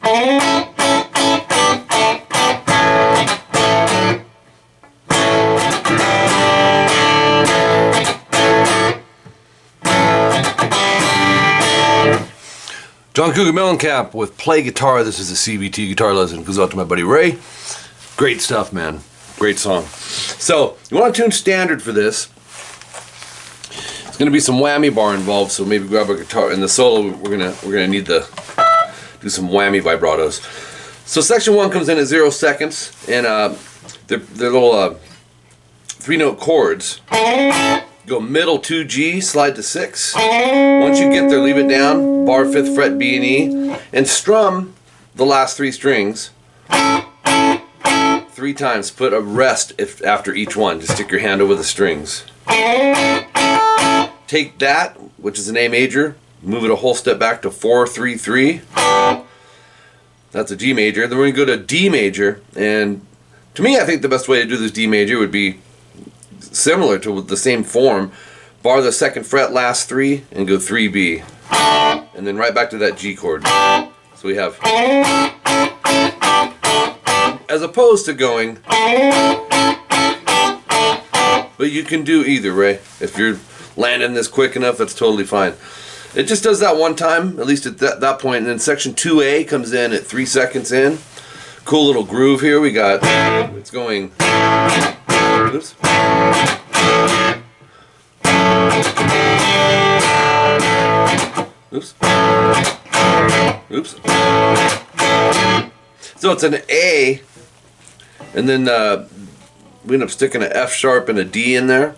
John Cougar Mellencamp with Play Guitar. This is a CVT Guitar Lesson. Goes out to my buddy Ray. Great stuff, man. Great song. So, you want to tune standard for this. It's going to be some whammy bar involved, so maybe grab a guitar. In the solo, we're gonna need to do some whammy vibratos. So section 1 comes in at 0 seconds, and they're little 3-note chords. Go middle 2 G, slide to 6. Once you get there, leave it down, bar 5th fret B and E, and strum the last 3 strings 3 times. Put a rest after each one. Just stick your hand over the strings. Take that, which is an A major, move it a whole step back to 4, 3, 3. That's a G major. Then we're going to go to D major, and to me, I think the best way to do this D major would be similar to the same form. Bar the 2nd fret, last 3, and go 3B, and then right back to that G chord. So we have, as opposed to going, but you can do either, Ray. If you're landing this quick enough, that's totally fine. It just does that one time, at least at that point, and then section 2A comes in at 3 seconds in. Cool little groove here. We got, it's going, oops. Oops. Oops. So it's an A, and then we end up sticking an F sharp and a D in there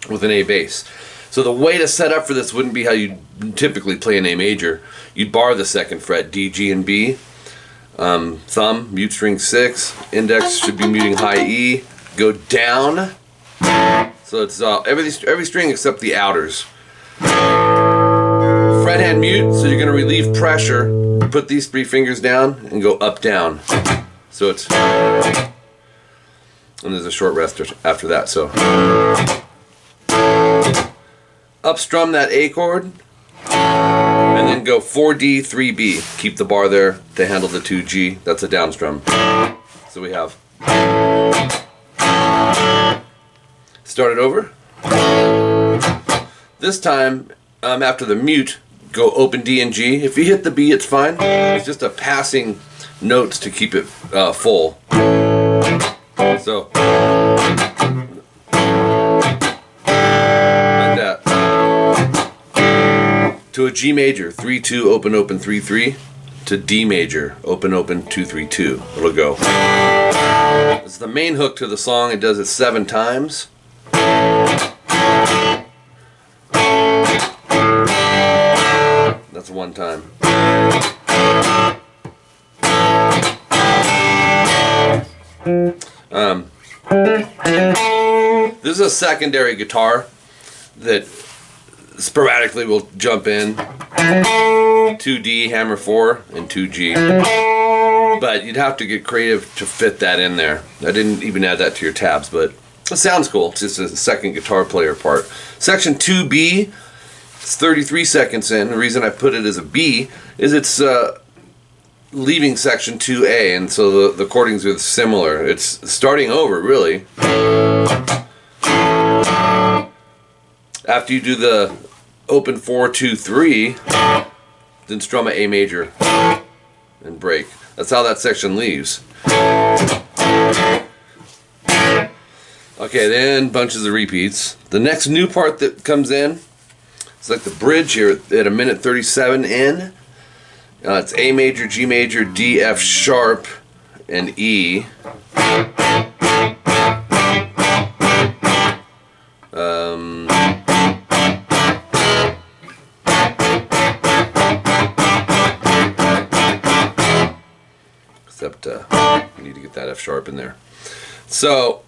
with an A bass. So the way to set up for this wouldn't be how you typically play an A major. You'd bar the 2nd fret, D, G, and B. Thumb, mute string 6. Index should be muting high E. Go down. So it's every string except the outers. Fret hand mute, so you're going to relieve pressure. Put these 3 fingers down and go up, down. So it's, and there's a short rest after that. So up strum that A chord, and then go 4D, 3B. Keep the bar there to handle the 2G. That's a down strum. So we have, start it over. This time, after the mute, go open D and G. If you hit the B, it's fine. It's just a passing notes to keep it full. So, like that. To a G major, 3-2, open, open, 3-3. To D major, open, open, 2-3-2. It'll go. It's the main hook to the song. It does it 7 times. That's one time. This is a secondary guitar that sporadically will jump in. 2D, hammer 4, and 2G. But you'd have to get creative to fit that in there. I didn't even add that to your tabs, but it sounds cool. It's just a second guitar player part. Section 2B, it's 33 seconds in. The reason I put it as a B is it's leaving section 2A, and so the chordings are similar. It's starting over, really. After you do the open 4, 2, 3, then strum an A major and break. That's how that section leaves. Okay, then bunches of repeats. The next new part that comes in, it's like the bridge here at 1:37 in. It's A major, G major, D, F sharp, and E. Except you need to get that F sharp in there. So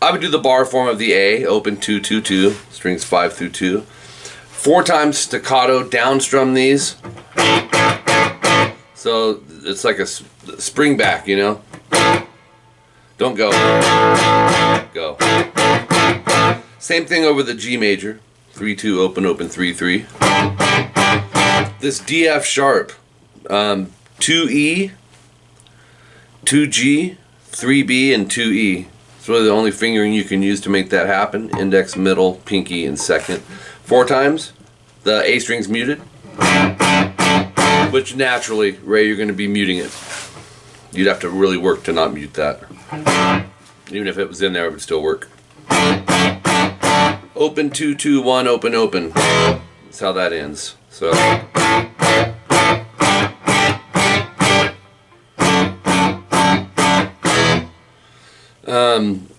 I would do the bar form of the A, open 2, 2, 2, strings 5 through 2. 4 times staccato, down strum these. So it's like a spring back, you know? Don't go. Go. Same thing over the G major. 3, 2, open, open, 3, 3. This D, F sharp. 2E, 2G, 3B, and 2E. It's really the only fingering you can use to make that happen. Index, middle, pinky, and second. 4 times, the A string's muted, which naturally, Ray, you're going to be muting it. You'd have to really work to not mute that. Even if it was in there, it would still work. Open 2, 2, 1, open, open. That's how that ends. So.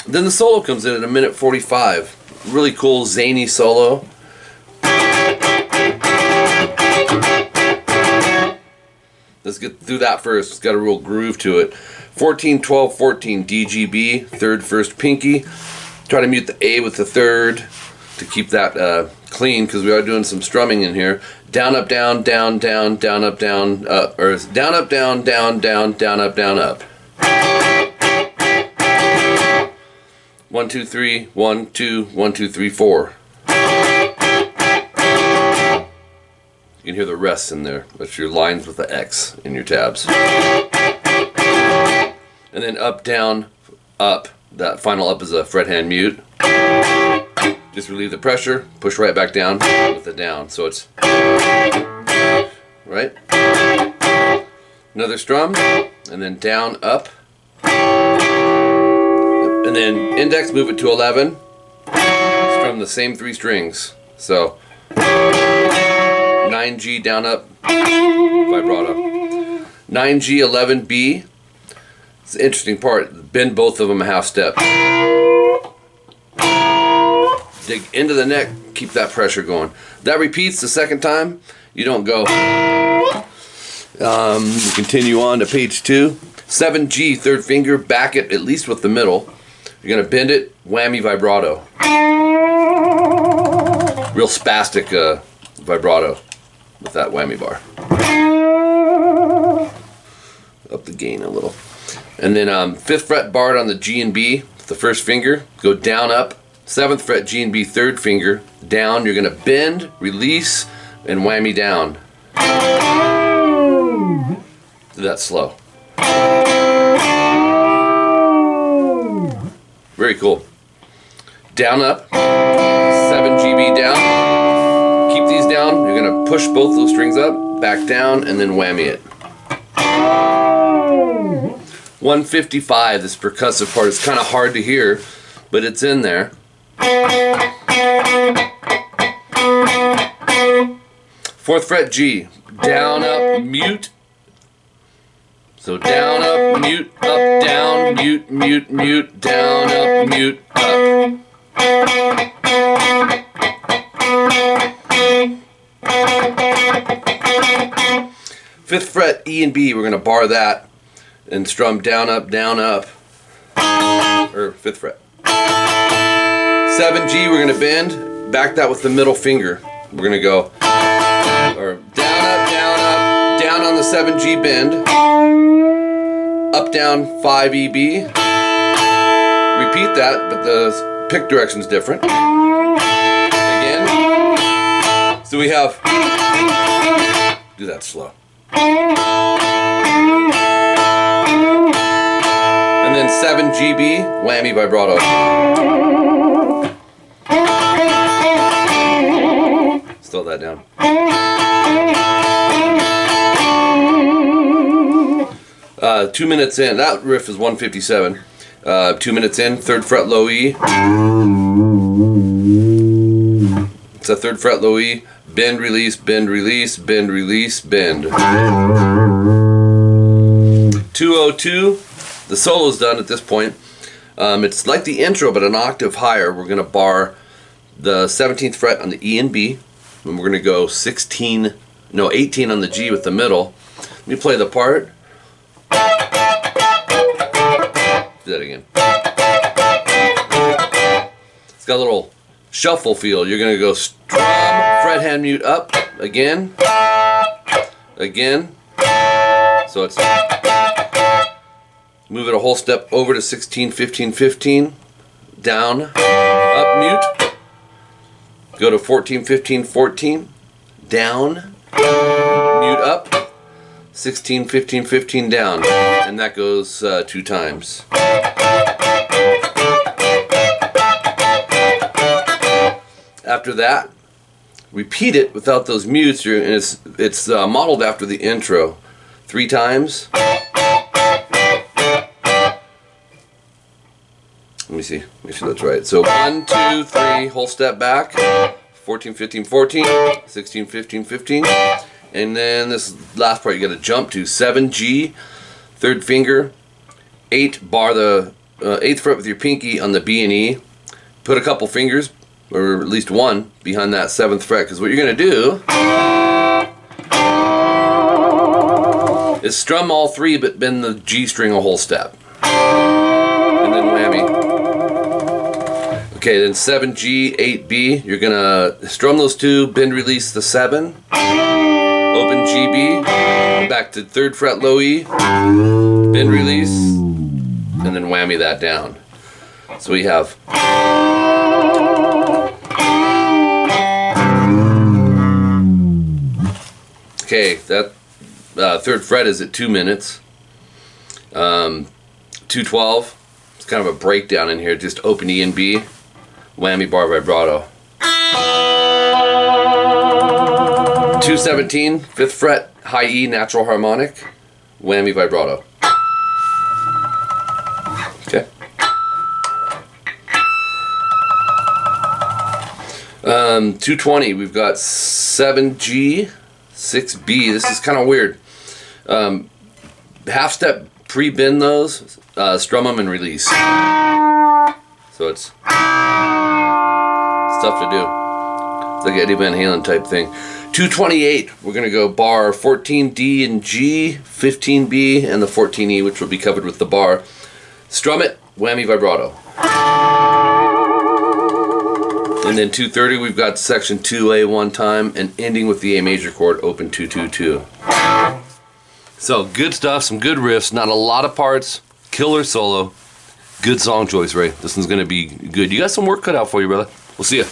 Then the solo comes in at 1:45. Really cool, zany solo. Let's get through that first. It's got a real groove to it. 14, 12, 14, DGB, third, first, pinky. Try to mute the A with the third to keep that clean, because we are doing some strumming in here. Down, up, down, down, down, down, up, down, up, or down, up, down, down, down, down, up, down, up. 1, 2, 3, 1, 2, 1, 2, 3, 4. You can hear the rests in there. That's your lines with the X in your tabs. And then up, down, up. That final up is a fret hand mute. Just relieve the pressure, push right back down with the down. So it's right. Another strum, and then down, up. And then index, move it to 11. Strum the same 3 strings. So 9G, down, up, vibrato. 9G, 11B. It's the interesting part. Bend both of them a half step. Dig into the neck, keep that pressure going. That repeats the second time. You don't go. You continue on to page 2. 7G, third finger, back it at least with the middle. You're going to bend it, whammy vibrato. Real spastic vibrato with that whammy bar. Up the gain a little. And then 5th fret barred on the G and B, the first finger. Go down, up. 7th fret G and B, third finger. Down, you're going to bend, release, and whammy down. Do that slow. Very cool. Down, up, 7GB down. Keep these down. You're going to push both those strings up, back down, and then whammy it. 155, this percussive part is kind of hard to hear, but it's in there. 4th fret G, down, up, mute. So down, up, mute, up, down, mute, mute, mute, down, up, mute, up. 5th fret E and B, we're going to bar that and strum down, up, or 5th fret. 7G, we're going to bend, back that with the middle finger. We're going to go or down on the 7G bend, up, down, 5EB. Repeat that, but the pick direction's different. Again. So we have, do that slow. And then 7GB, whammy vibrato. Slow that down. 2 minutes in, that riff is 157. 2 minutes in, 3rd fret low E. It's a 3rd fret low E. Bend, release, bend, release, bend, release, bend. 202. The solo's done at this point. It's like the intro, but an octave higher. We're going to bar the 17th fret on the E and B, and we're going to go 18 on the G with the middle. Let me play the part. Do that again. It's got a little shuffle feel. You're going to go strum, fret hand mute up, again, again. So it's move it a whole step over to 16, 15, 15, down, up, mute. Go to 14, 15, 14, down, mute up, 16, 15, 15 down, and that goes 2 times. After that, repeat it without those mutes, and it's modeled after the intro. 3 times. Let me see, make sure that's right. So 1, 2, 3, whole step back, 14, 15, 14, 16, 15, 15, and then this last part you got to jump to 7G, 3rd finger, 8 bar the 8th fret with your pinky on the B and E. Put a couple fingers, or at least one, behind that 7th fret, because what you're going to do is strum all 3 but bend the G string a whole step. And then whammy. Okay, then 7G, 8B, you're gonna strum those 2, bend release the 7, open GB, back to 3rd fret low E, bend release, and then whammy that down. So we have okay, that 3rd fret is at 2 minutes. 212, it's kind of a breakdown in here, just open E and B, whammy bar vibrato. 217, 5th fret, high E, natural harmonic, whammy vibrato. Okay. 220, we've got 7G, 6B. This is kind of weird. Half step pre-bend those, strum them and release. So it's tough to do. It's like Eddie Van Halen type thing. 228, we're going to go bar 14D and G, 15B, and the 14E, which will be covered with the bar. Strum it, whammy vibrato. And then 230, we've got section 2A one time, and ending with the A major chord, open 222. So good stuff, some good riffs, not a lot of parts, killer solo, good song choice, Ray. This one's gonna be good. You got some work cut out for you, brother. We'll see ya.